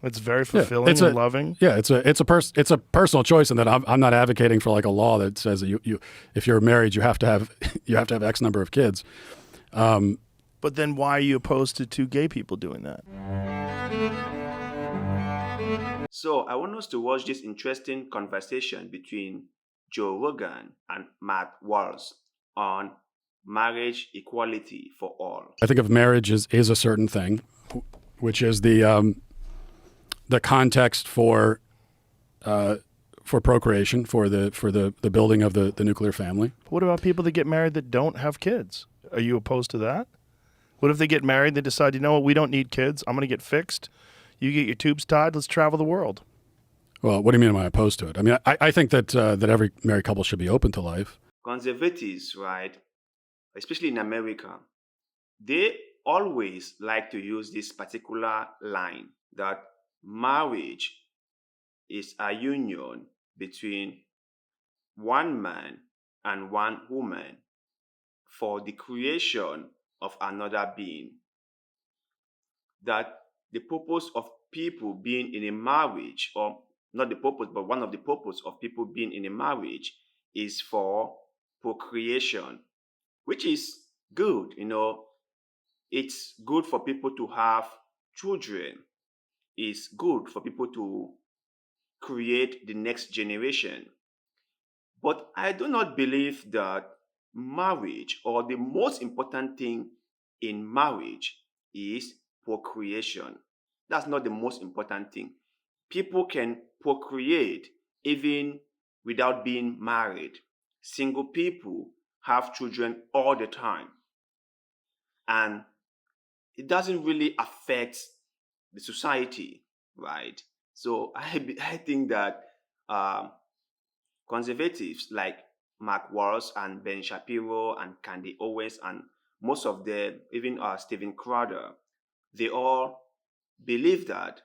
It's very Yeah, fulfilling and loving. it's a personal choice, and that I'm not advocating for like a law that says that you if you're married you have to have you have to have X number of kids. Um, But then why are you opposed to two gay people doing that? So I want us to watch this interesting conversation between Joe Rogan and Matt Walsh on marriage equality for all. I think of marriage is a certain thing, which is the context for procreation, for the building of the nuclear family. What about people that get married that don't have kids? Are you opposed to that? What if they get married, they decide, you know what, we don't need kids. I'm going to get fixed. You get your tubes tied. Let's travel the world. Well, what do you mean? Am I opposed to it? I mean, I think that that every married couple should be open to life. Conservatives, right, especially in America, they always like to use this particular line that marriage is a union between one man and one woman for the creation of another being. That the purpose of people being in a marriage, or not the purpose, but one of the purpose of people being in a marriage is for procreation, which is good. It's good for people to have children. It's good for people to create the next generation. But I do not believe that marriage, or the most important thing in marriage, is procreation. That's not the most important thing. People can procreate even without being married. Single people have children all the time, and it doesn't really affect the society, right? So I think that um, conservatives like Mark Walsh and Ben Shapiro and Candy Owens and most of them, even Stephen Crowder, they all believe that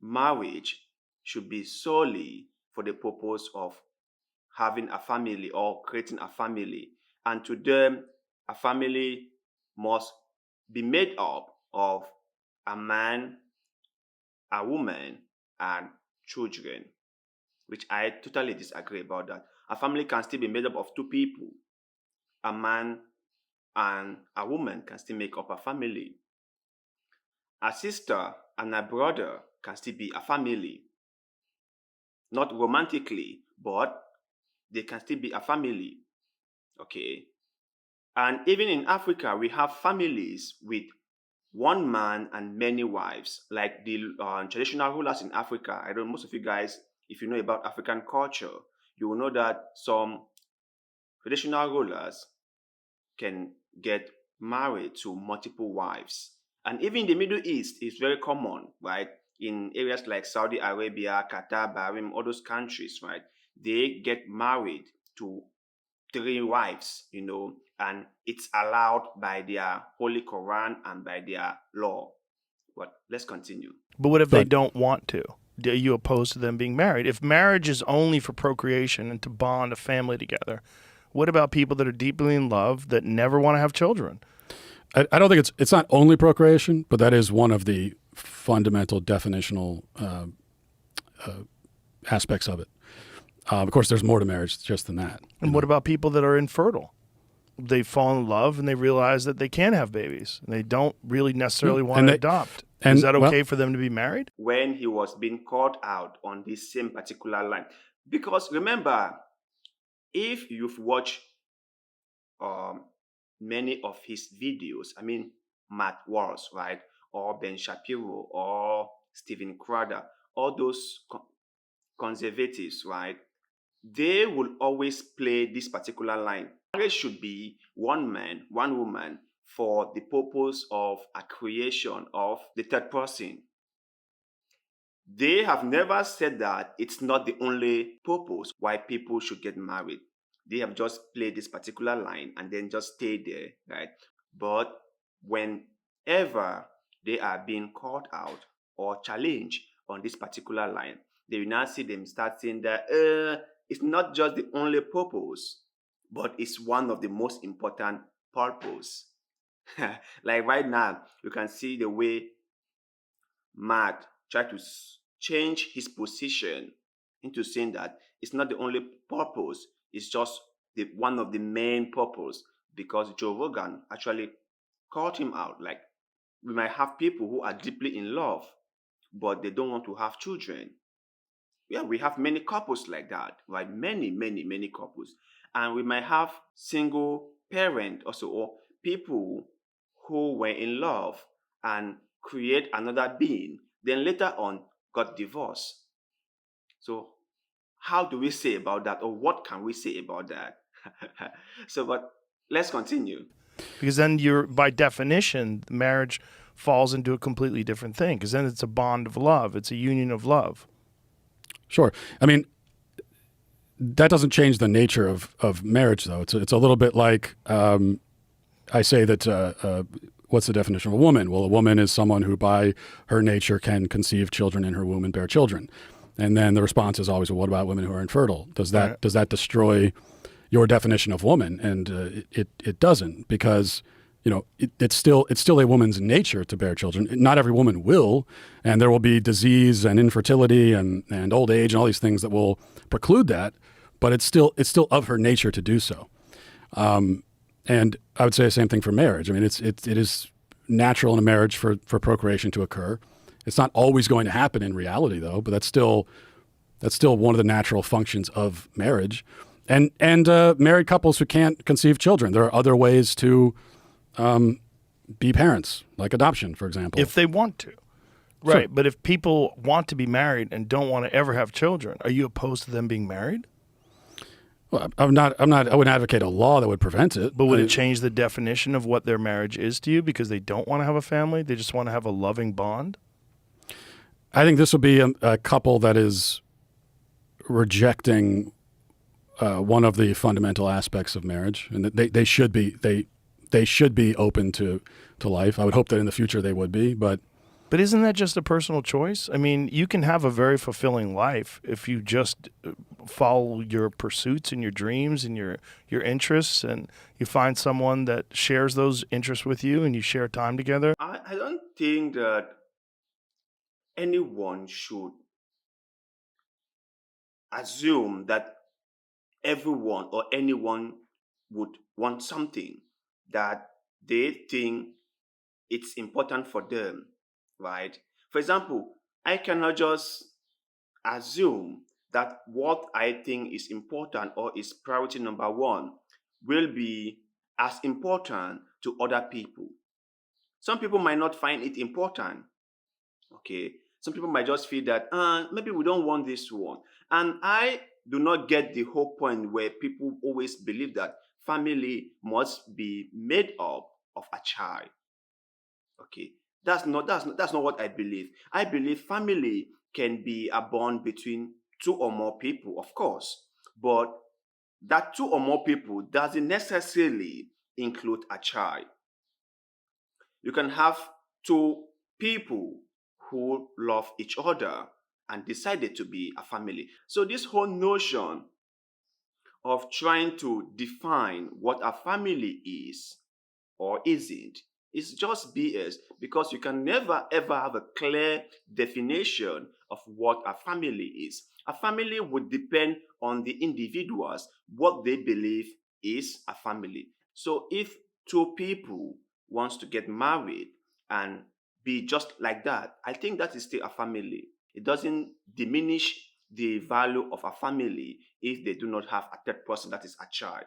marriage should be solely for the purpose of having a family or creating a family. And to them, a family must be made up of a man, a woman, and children, which I totally disagree about that. A family can still be made up of two people. A man and a woman can still make up a family. A sister and a brother can still be a family. Not romantically, but they can still be a family. Okay. And even in Africa, we have families with one man and many wives, like the traditional rulers in Africa. I don't know, most of you guys, if you know about African culture, you will know that some traditional rulers can get married to multiple wives. And even in the Middle East, it's very common, right? In areas like Saudi Arabia, Qatar, Bahrain, all those countries, right? They get married to three wives, and it's allowed by their Holy Quran and by their law. But let's continue. But what if they But don't want to? Are you opposed to them being married? If marriage is only for procreation and to bond a family together, what about people that are deeply in love that never want to have children? I don't think it's not only procreation, but that is one of the fundamental definitional aspects of it. Of course, there's more to marriage just than that. And what about people that are infertile? They fall in love and they realize that they can have babies and they don't really necessarily want And to they, adopt. and Is that well, okay for them to be married? When he was being called out on this same particular line. Because remember, if you've watched um, many of his videos, I mean, Matt Walsh, right? Or Ben Shapiro, or Stephen Crowder, all those conservatives, right? They will always play this particular line. Marriage should be one man, one woman for the purpose of a creation of the third person. They have never said that it's not the only purpose why people should get married. They have just played this particular line and then just stay there, right? But whenever they are being called out or challenged on this particular line, they will now see them start saying that it's not just the only purpose, but it's one of the most important purpose. Like right now, you can see the way Matt tried to change his position into saying that it's not the only purpose, it's just one of the main purpose, because Joe Rogan actually called him out. Like, we might have people who are deeply in love, but they don't want to have children. Yeah, we have many couples like that, right? Many couples. And we might have single parent also, or people who were in love and create another being, then later on got divorced. So how do we say about that, or what can we say about that? So, but let's continue. Because then by definition, marriage falls into a completely different thing, because then it's a bond of love. It's a union of love. Sure. I mean, that doesn't change the nature of marriage, though. It's a little bit like I say that what's the definition of a woman? Well, a woman is someone who by her nature can conceive children in her womb and bear children. And then the response is always, well, what about women who are infertile? Does that destroy your definition of woman? And it doesn't, because it's still a woman's nature to bear children. Not every woman will, and there will be disease and infertility and old age and all these things that will preclude that. But it's still of her nature to do so. And I would say the same thing for marriage. I mean, it is natural in a marriage for procreation to occur. It's not always going to happen in reality, though. But that's still one of the natural functions of marriage. And married couples who can't conceive children, there are other ways to be parents, like adoption, for example. If they want to. Right. Sure. But if people want to be married and don't want to ever have children, are you opposed to them being married? Well, I wouldn't advocate a law that would prevent it. But would it change the definition of what their marriage is to you, because they don't want to have a family? They just want to have a loving bond? I think this would be a couple that is rejecting one of the fundamental aspects of marriage, and that they should be open to life. I would hope that in the future they would be, but isn't that just a personal choice? I mean, you can have a very fulfilling life if you just follow your pursuits and your dreams and your interests, and you find someone that shares those interests with you and you share time together. I don't think that anyone should assume that everyone or anyone would want something that they think it's important for them, right? For example, I cannot just assume that what I think is important or is priority number one will be as important to other people. Some people might not find it important. Okay. Some people might just feel that maybe we don't want this one. And I do not get the whole point where people always believe that family must be made up of a child. Okay. That's not what I believe. I believe family can be a bond between two or more people, of course. But that two or more people doesn't necessarily include a child. You can have two people who love each other and decided to be a family. So this whole notion of trying to define what a family is or isn't is just BS, because you can never ever have a clear definition of what a family is. A family would depend on the individuals, what they believe is a family. So if two people wants to get married and be just like that, I think that is still a family. It doesn't diminish the value of a family if they do not have a third person, that is a child.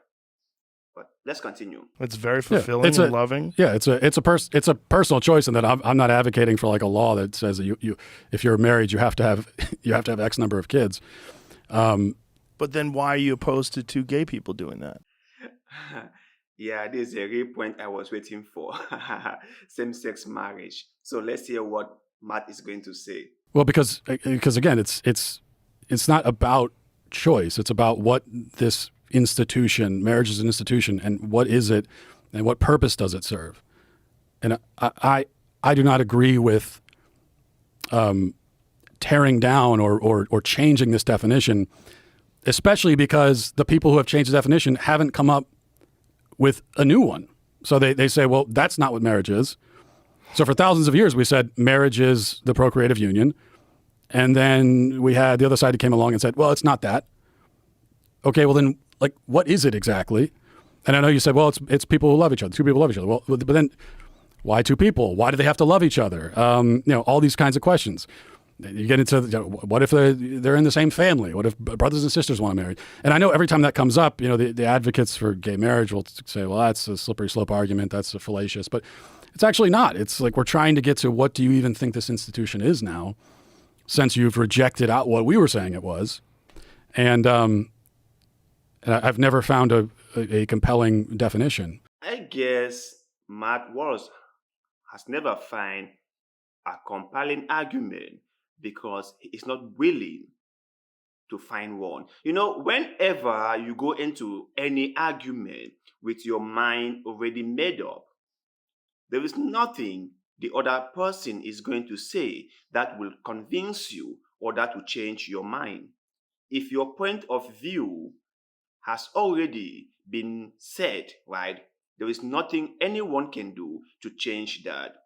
But let's continue. It's very fulfilling and loving. Yeah, it's a personal choice, and that I'm not advocating for like a law that says that you if you're married you have to have X number of kids. But then why are you opposed to two gay people doing that? Yeah, this is a real point I was waiting for. Same-sex marriage. So let's hear what Matt is going to say. Well, because again, it's not about choice. It's about what this institution, marriage is an institution, and what is it, and what purpose does it serve? And I do not agree with tearing down or changing this definition, especially because the people who have changed the definition haven't come up with a new one. So they say, well, that's not what marriage is. So for thousands of years, we said marriage is the procreative union. And then we had the other side that came along and said, well, it's not that. Okay, well then, like, what is it exactly? And I know you said, well, it's people who love each other. Two people love each other. Well, but then why two people? Why do they have to love each other? All these kinds of questions. You get into what if they're in the same family? What if brothers and sisters want to marry? And I know every time that comes up, the advocates for gay marriage will say, well, that's a slippery slope argument. That's a fallacious. But it's actually not. It's like we're trying to get to what do you even think this institution is now, since you've rejected out what we were saying it was. And I've never found a compelling definition. I guess Matt Walsh has never found a compelling argument because he is not willing to find one. Whenever you go into any argument with your mind already made up, there is nothing the other person is going to say that will convince you or that will change your mind. If your point of view has already been set, right, there is nothing anyone can do to change that.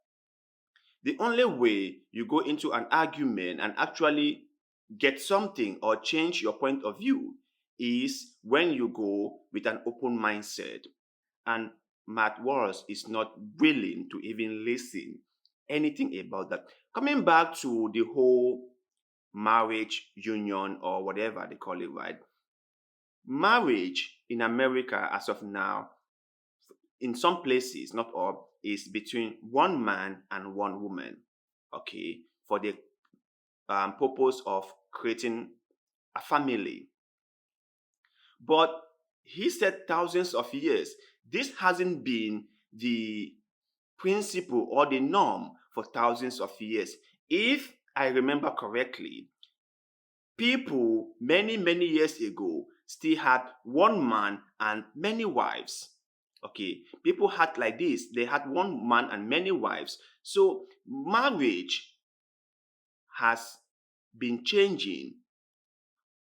The only way you go into an argument and actually get something or change your point of view is when you go with an open mindset. And Matt Walsh is not willing to even listen anything about that. Coming back to the whole marriage union or whatever they call it, right? Marriage in America as of now, in some places, not all, is between one man and one woman, okay, for the purpose of creating a family. But he said thousands of years, this hasn't been the principle or the norm for thousands of years. If I remember correctly, people many, many years ago still had one man and many wives. Okay, people had like this, they had one man and many wives. So marriage has been changing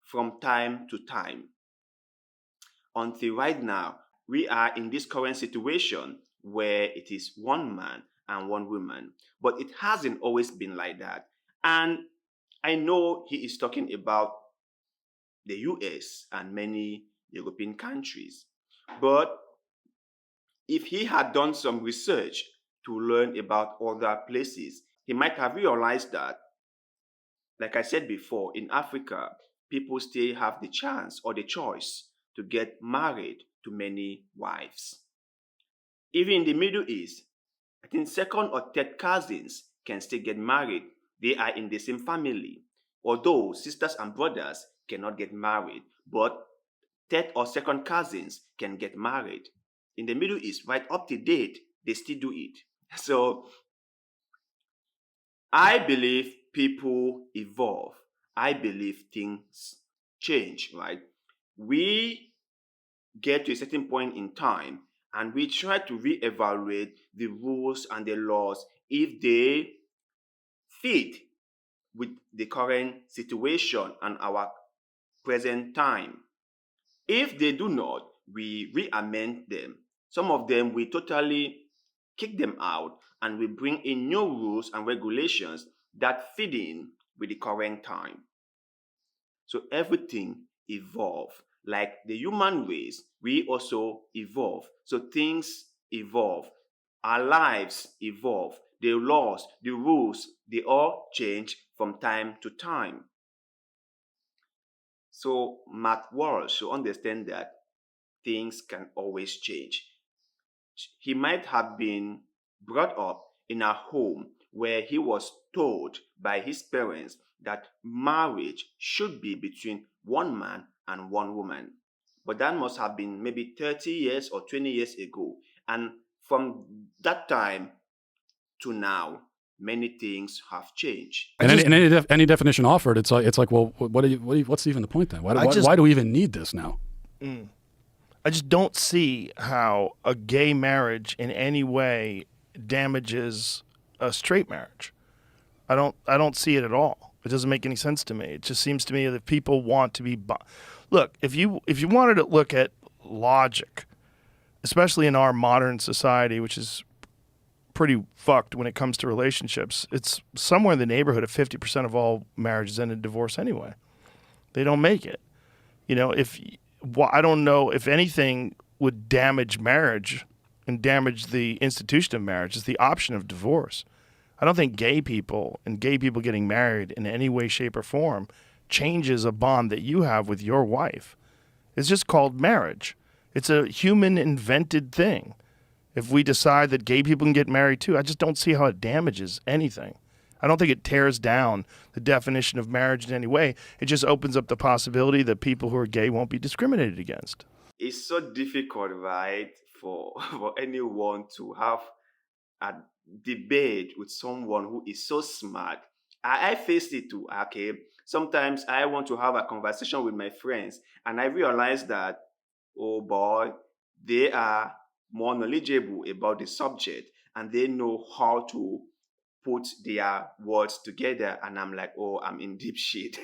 from time to time until right now we are in this current situation where it is one man and one woman. But it hasn't always been like that. And I know he is talking about the US and many European countries. But if he had done some research to learn about other places, he might have realized that, like I said before, in Africa, people still have the chance or the choice to get married to many wives. Even in the Middle East, I think second or third cousins can still get married. They are in the same family. Although sisters and brothers cannot get married, but third or second cousins can get married. In the Middle East, right up to date, they still do it. So I believe people evolve. I believe things change, right? We get to a certain point in time and we try to reevaluate the rules and the laws if they fit with the current situation and our present time. If they do not, we re-amend them. Some of them we totally kick them out and we bring in new rules and regulations that fit in with the current time. So everything evolves. Like the human race, we also evolve. So things evolve. Our lives evolve. The laws, the rules, they all change from time to time. So Matt Walsh should understand that things can always change. He might have been brought up in a home where he was told by his parents that marriage should be between one man and one woman. But that must have been maybe 30 years or 20 years ago. And from that time to now, many things have changed. And any definition offered, it's like, well, what's even the point then? Why do we even need this now? I just don't see how a gay marriage in any way damages a straight marriage. I don't see it at all. It doesn't make any sense to me. It just seems to me that people want to be look, if you wanted to look at logic, especially in our modern society, which is pretty fucked when it comes to relationships. It's somewhere in the neighborhood of 50% of all marriages end in divorce anyway. They don't make it. You know, I don't know if anything would damage marriage and damage the institution of marriage is the option of divorce. I don't think gay people getting married in any way, shape, or form changes a bond that you have with your wife. It's just called marriage. It's a human invented thing. If we decide that gay people can get married too, I just don't see how it damages anything. I don't think it tears down the definition of marriage in any way. It just opens up the possibility that people who are gay won't be discriminated against. It's so difficult, right, for anyone to have a debate with someone who is so smart. I faced it too, okay? Sometimes I want to have a conversation with my friends and I realize that, oh boy, they are more knowledgeable about the subject and they know how to put their words together, and I'm like, oh, I'm in deep shit.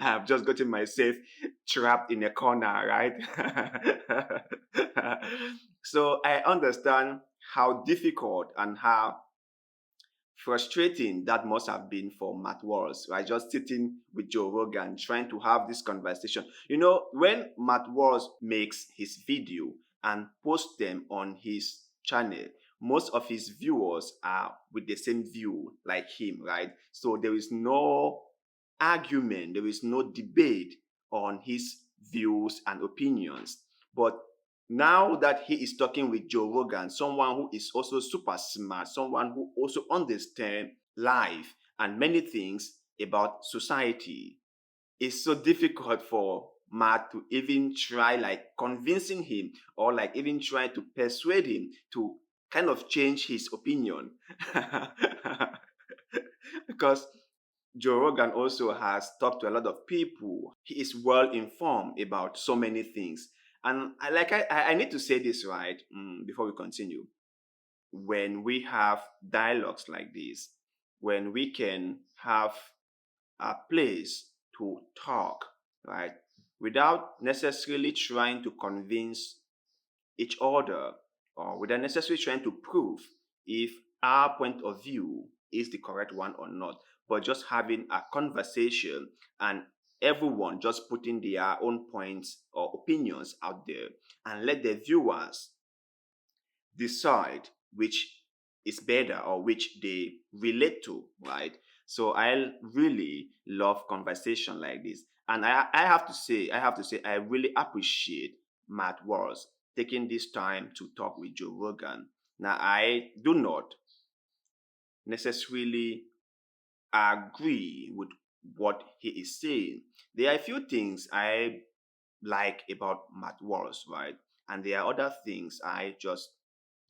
I've just gotten myself trapped in a corner, right? So I understand how difficult and how frustrating that must have been for Matt Walsh, right? Just sitting with Joe Rogan, trying to have this conversation. You know, when Matt Walsh makes his video and posts them on his channel, most of his viewers are with the same view like him, right? So there is no argument, there is no debate on his views and opinions. But now that he is talking with Joe Rogan, someone who is also super smart, someone who also understands life and many things about society, it's so difficult for Matt to even try like convincing him or like even trying to persuade him to kind of change his opinion. Because Joe Rogan also has talked to a lot of people. He is well informed about so many things. And I need to say this, right, before we continue. When we have dialogues like this, when we can have a place to talk, right, without necessarily trying to convince each other or without necessarily trying to prove if our point of view is the correct one or not, but just having a conversation and everyone just putting their own points or opinions out there and let the viewers decide which is better or which they relate to, right? So I really love conversation like this. And I have to say, I really appreciate Matt Walsh taking this time to talk with Joe Rogan. Now, I do not necessarily agree with what he is saying. There are a few things I like about Matt Walsh, right? And there are other things I just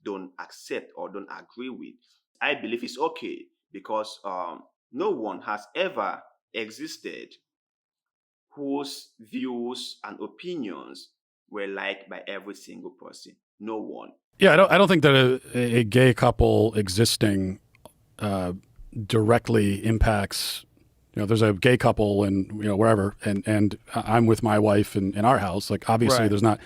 don't accept or don't agree with. I believe it's okay because no one has ever existed whose views and opinions were liked by every single person. No one. Yeah, I don't think that a gay couple existing directly impacts. You know, there's a gay couple and wherever, and I'm with my wife in our house. Like obviously, Right. there's not.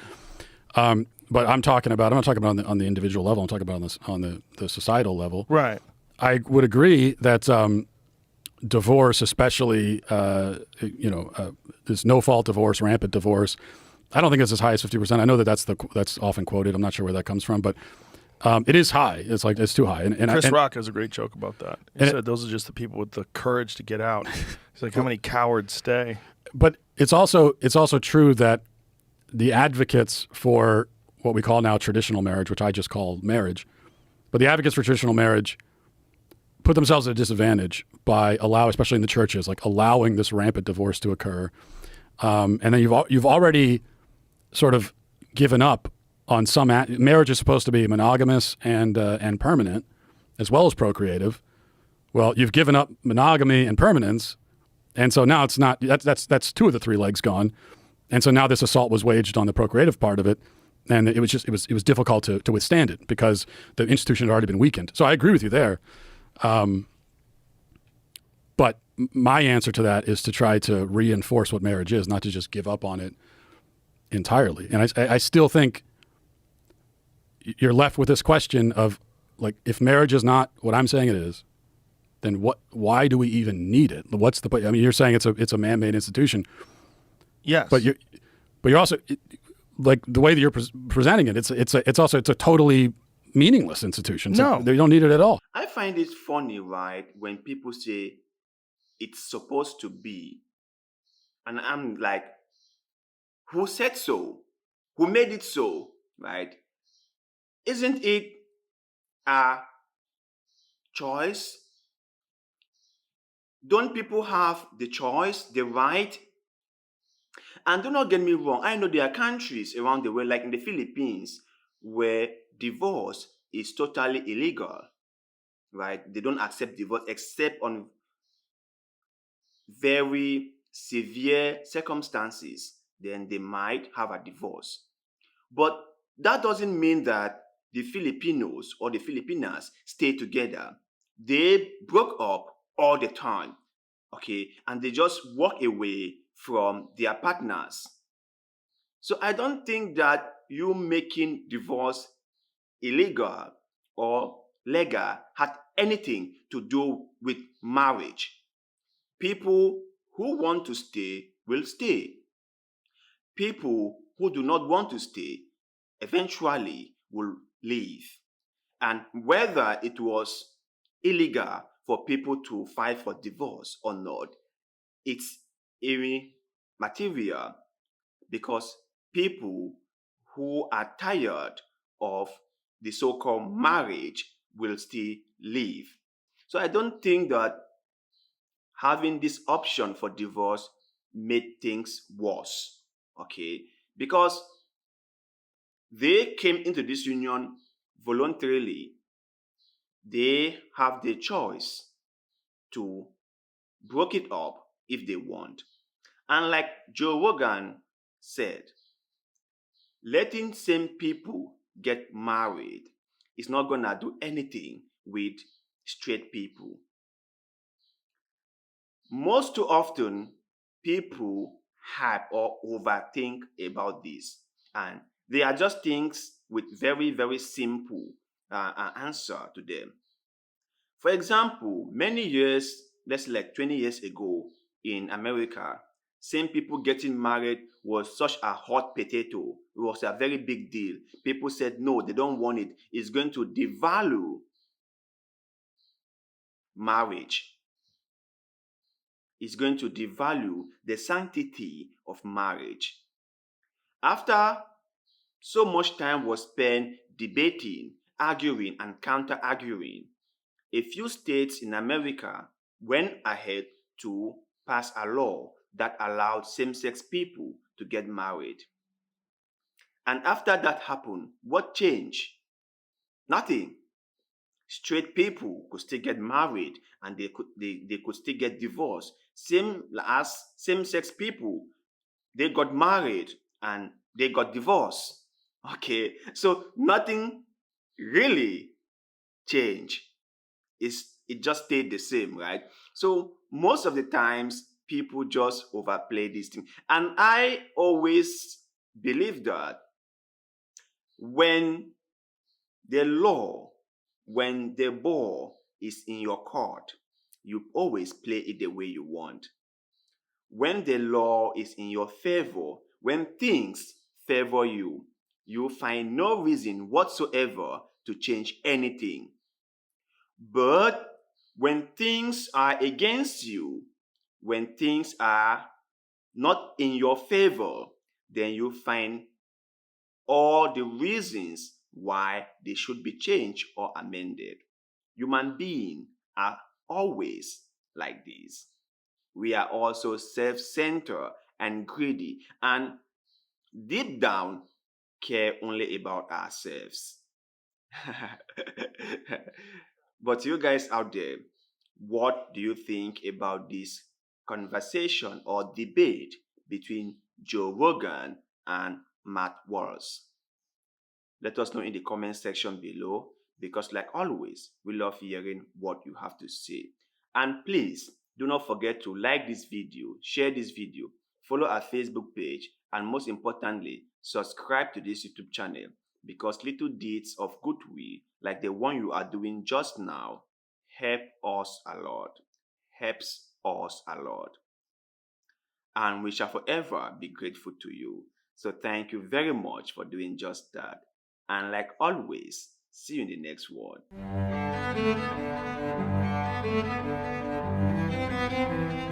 But I'm not talking about on the individual level. I'm talking about on the societal level. Right. I would agree that divorce, especially this no fault divorce, rampant divorce. I don't think it's as high as 50%. I know that's often quoted. I'm not sure where that comes from, but it is high. It's too high. And Chris Rock has a great joke about that. He said those are just the people with the courage to get out. It's like how many cowards stay. But it's also true that the advocates for what we call now traditional marriage, which I just call marriage, but the advocates for traditional marriage put themselves at a disadvantage by especially in the churches, like allowing this rampant divorce to occur. And then you've already sort of given up on some marriage is supposed to be monogamous and permanent, as well as procreative. Well, you've given up monogamy and permanence, and so now it's not. That's two of the three legs gone, and so now this assault was waged on the procreative part of it, and it was difficult to withstand it because the institution had already been weakened. So I agree with you there, but my answer to that is to try to reinforce what marriage is, not to just give up on it entirely. And I still think, you're left with this question of, like, if marriage is not what I'm saying it is, then why do we even need it? What's the point? I mean, you're saying it's a man-made institution, Yes. but you're also, like, the way that you're presenting it, it's a totally meaningless institution. No. They don't need it at all. I find it funny, right, when people say it's supposed to be, and I'm like, who said so? Who made it so, right? Isn't it a choice? Don't people have the choice, the right? And do not get me wrong, I know there are countries around the world, like in the Philippines, where divorce is totally illegal, right? They don't accept divorce except on very severe circumstances. Then they might have a divorce. But that doesn't mean that the Filipinos or the Filipinas stay together. They broke up all the time, okay? And they just walk away from their partners. So I don't think that you making divorce illegal or legal had anything to do with marriage. People who want to stay will stay. People who do not want to stay eventually will leave. And whether it was illegal for people to file for divorce or not, it's immaterial, because people who are tired of the so-called marriage will still leave. So I don't think that having this option for divorce made things worse, okay? Because they came into this union voluntarily. They have the choice to break it up if they want. And like Joe Rogan said, letting same people get married is not gonna do anything with straight people. Most too often, people hype or overthink about this, and they are just things with very, very simple answer to them. For example, many years, let's say like 20 years ago in America, same people getting married was such a hot potato. It was a very big deal. People said no, they don't want it. It's going to devalue marriage. It's going to devalue the sanctity of marriage. After so much time was spent debating, arguing, and counter arguing, a few states in America went ahead to pass a law that allowed same sex people to get married. And after that happened, what changed? Nothing. Straight people could still get married, and they could still get divorced. Same as same sex people, they got married and they got divorced. Okay, so nothing really changed. It just stayed the same, right? So most of the times people just overplay this thing. And I always believe that when the law, when the ball is in your court, you always play it the way you want. When the law is in your favor, when things favor you, you find no reason whatsoever to change anything. But when things are against you, when things are not in your favor, then you find all the reasons why they should be changed or amended. Human beings are always like this. We are also self-centered and greedy, and deep down care only about ourselves. But you guys out there, what do you think about this conversation or debate between Joe Rogan and Matt Walsh? Let us know in the comment section below, because like always, we love hearing what you have to say. And please do not forget to like this video, share this video, follow our Facebook page, and most importantly, subscribe to this YouTube channel, because little deeds of goodwill, like the one you are doing just now, help us a lot. Helps us a lot. And we shall forever be grateful to you. So thank you very much for doing just that. And like always, see you in the next one.